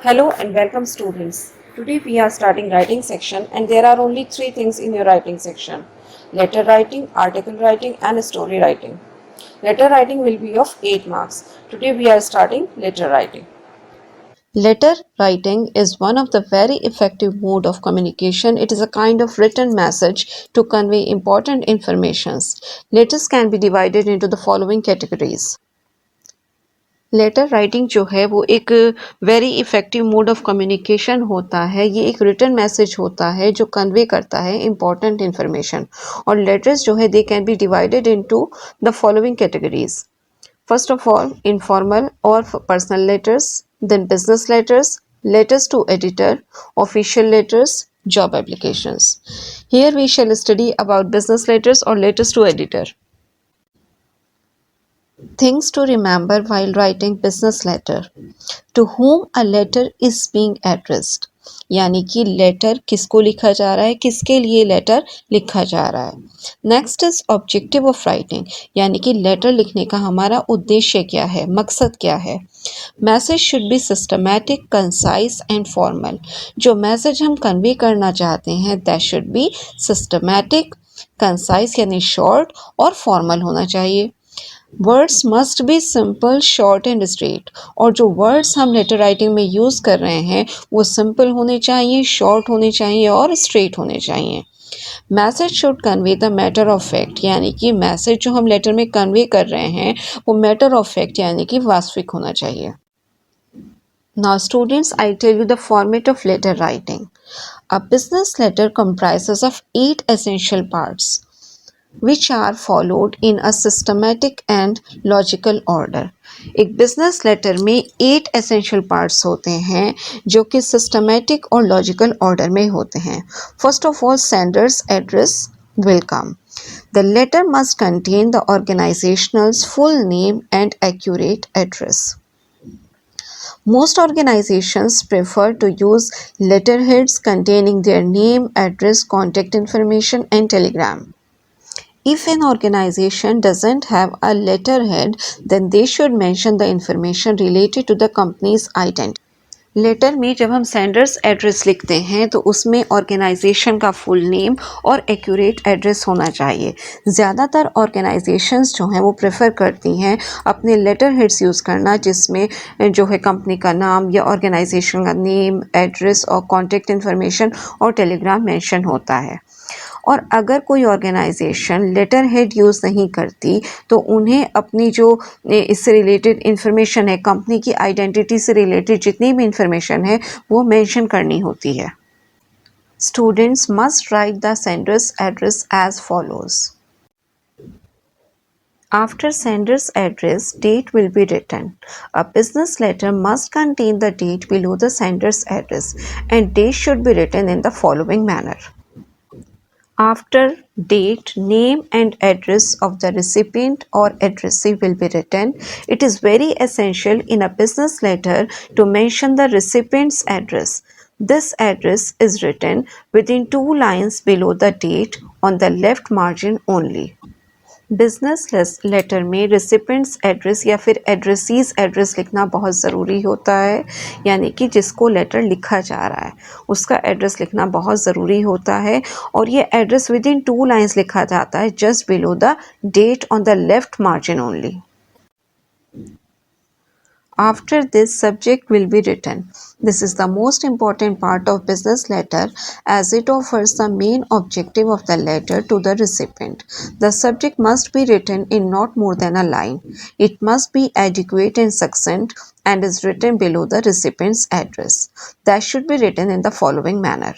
Hello and welcome students. Today we are starting writing section and there are only three things in your writing section. Letter writing, article writing and story writing. Letter writing will be of 8 marks. Today we are starting letter writing. Letter writing is one of the very effective mode of communication. It is a kind of written message to convey important informations. Letters can be divided into the following categories. Letter writing जो है वो एक very effective mode of communication होता है। ये एक written message होता है जो कन्वे करता है इम्पॉर्टेंट इन्फॉर्मेशन। और लेटर्स जो है they can be divided into the following categories. First of all, informal or personal letters, then business letters, letters to editor, official letters, job applications. Here we shall study about business letters or letters to editor. Things to remember while writing business letter. To whom a letter is being addressed. यानी कि letter किसको लिखा जा रहा है, किसके लिए letter लिखा जा रहा है। Next is objective of writing, यानी कि लेटर लिखने का हमारा उद्देश्य क्या है, मकसद क्या है। Message should be systematic, concise and formal. जो मैसेज हम कन्वे करना चाहते हैं that should be systematic, concise यानी शॉर्ट और फॉर्मल होना चाहिए। Words must be simple, short and straight. और जो वर्ड्स हम लेटर राइटिंग में यूज़ कर रहे हैं वो सिंपल होने चाहिए, शॉर्ट होने चाहिए और स्ट्रेट होने चाहिए। Message should convey the matter of fact, यानी कि मैसेज जो हम लेटर में कन्वे कर रहे हैं वो मैटर ऑफ फैक्ट यानी कि वास्तविक होना चाहिए। Now students, I tell you the format of letter writing. A business letter comprises of 8 essential parts which are followed in a systematic and logical order. एक बिजनेस लेटर में 8 essential parts होते हैं जो कि सिस्टमेटिक और logical order में होते हैं। First of all, sender's address will come. The letter must contain the organization's full name and accurate address. Most organizations prefer to use letterheads containing their name, address, contact information, and telegram. If an organization doesn't have a letterhead, then they should mention the information related to the company's identity. Letter में जब हम sender's address लिखते हैं तो उसमें organisation का full name और accurate address होना चाहिए। ज़्यादातर ऑर्गेनाइजेशंस जो हैं वो प्रेफर करती हैं अपने लेटर हेड्स यूज़ करना जिसमें जो है कंपनी का नाम या ऑर्गेनाइजेशन का नेम, एड्रेस और कॉन्टेक्ट इन्फॉर्मेशन और टेलीग्राम मेंशन होता है। और अगर कोई ऑर्गेनाइजेशन लेटर हेड यूज़ नहीं करती तो उन्हें अपनी जो इससे रिलेटेड इन्फॉर्मेशन है, कंपनी की आइडेंटिटी से रिलेटेड जितनी भी इन्फॉर्मेशन है वो मेंशन करनी होती है। Students must write the sender's address as follows. After sender's address, date will be written. A business letter must contain the date below the sender's address and date should be written in the following manner. After date, name and address of the recipient or addressee will be written. It is very essential in a business letter to mention the recipient's address. This address is written within 2 lines below the date on the left margin only. Business letter में recipient's address या फिर addressees address लिखना बहुत ज़रूरी होता है, यानी कि जिसको लेटर लिखा जा रहा है उसका एड्रेस लिखना बहुत ज़रूरी होता है। और ये एड्रेस विद इन 2 लाइन्स लिखा जाता है just below the date on the left margin only. After this, subject will be written. This is the most important part of business letter as it offers the main objective of the letter to the recipient. The subject must be written in not more than a line. It must be adequate and succinct and is written below the recipient's address. That should be written in the following manner.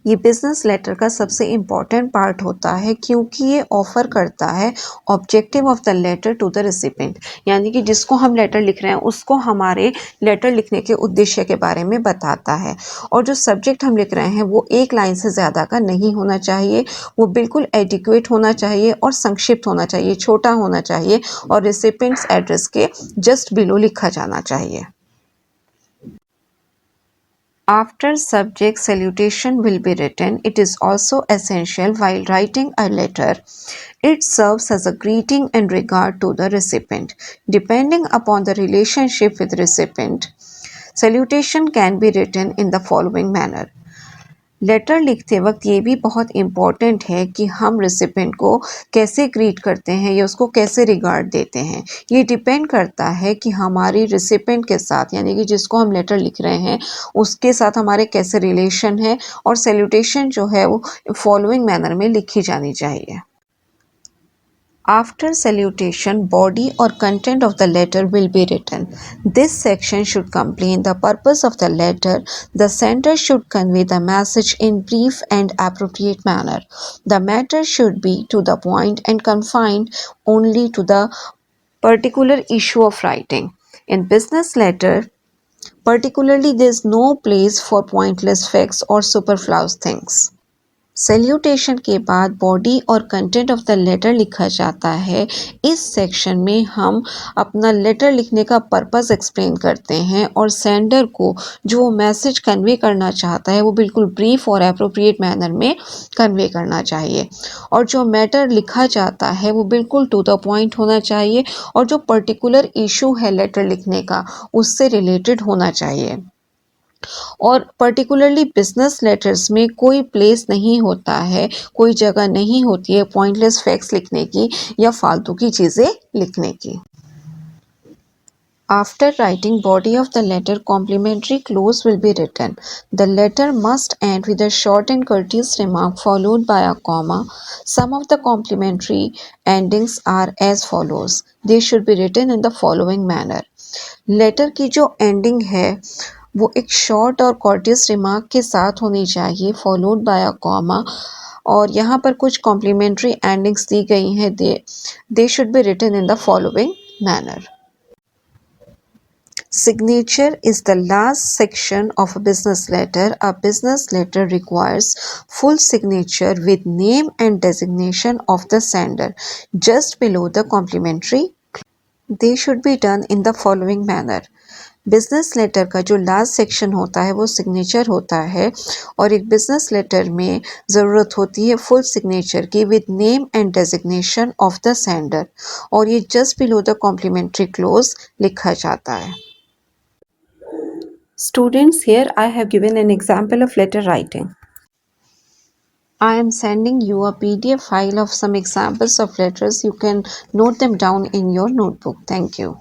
ये business letter का सबसे important part होता है क्योंकि ये offer करता है objective of the letter to the recipient, यानी कि जिसको हम लेटर लिख रहे हैं उसको हमारे लेटर लिखने के उद्देश्य के बारे में बताता है। और जो सब्जेक्ट हम लिख रहे हैं वो 1 लाइन से ज़्यादा का नहीं होना चाहिए, वो बिल्कुल एडिक्वेट होना चाहिए और संक्षिप्त होना चाहिए, छोटा होना चाहिए और रिसिपेंट्स एड्रेस के जस्ट बिलो लिखा जाना चाहिए। After subject salutation will be written, it is also essential while writing a letter. It serves as a greeting and regard to the recipient. Depending upon the relationship with recipient, Salutation can be written in the following manner. Letter लिखते वक्त ये भी बहुत important है कि हम recipient को कैसे ग्रीट करते हैं या उसको कैसे रिगार्ड देते हैं। ये डिपेंड करता है कि हमारी रिसिपेंट के साथ यानी कि जिसको हम लेटर लिख रहे हैं उसके साथ हमारे कैसे रिलेशन है, और सैल्यूटेशन जो है वो फॉलोइंग मैनर में लिखी जानी चाहिए। After salutation, body or content of the letter will be written. This section should explain the purpose of the letter. The sender should convey the message in brief and appropriate manner. The matter should be to the point and confined only to the particular issue of writing. In business letter, particularly, there is no place for pointless facts or superfluous things. Salutation के बाद body और content of the letter लिखा जाता है। इस section में हम अपना लेटर लिखने का पर्पस एक्सप्लेन करते हैं और सेंडर को जो मैसेज कन्वे करना चाहता है वो बिल्कुल ब्रीफ और एप्रोप्रिएट मैनर में कन्वे करना चाहिए, और जो मैटर लिखा जाता है वो बिल्कुल टू द पॉइंट होना चाहिए और जो पर्टिकुलर इशू है लेटर लिखने का उससे रिलेटेड होना चाहिए। और पर्टिकुलरली बिजनेस लेटर्स में कोई प्लेस नहीं होता है, कोई जगह नहीं होती है पॉइंटलेस फैक्ट्स लिखने की या फालतू की चीज़ें लिखने की। After writing body of the letter, complimentary clause will be written. The letter must end with a short and courteous remark followed by a comma. Some of the complimentary endings are as follows. They should be written in the following manner. Letter की जो ending है वो एक short और कॉर्टियस remark के साथ होनी चाहिए फॉलोड बाय अ कॉमा, और यहाँ पर कुछ कॉम्प्लीमेंट्री एंडिंग्स दी गई हैं। They should be written in the following manner. Signature is the last section of a business letter. A business letter requires full signature with name and designation of the sender just below the complimentary. They should be done in the following manner. Business letter का जो last section होता है वो signature होता है, और एक business letter में ज़रूरत होती है फुल सिग्नेचर की with name and designation of the sender, और ये just below the complimentary close लिखा जाता है। Students, here I have given an example of letter writing. I am sending you a PDF file of some examples of letters. You can note them down in your notebook. Thank you.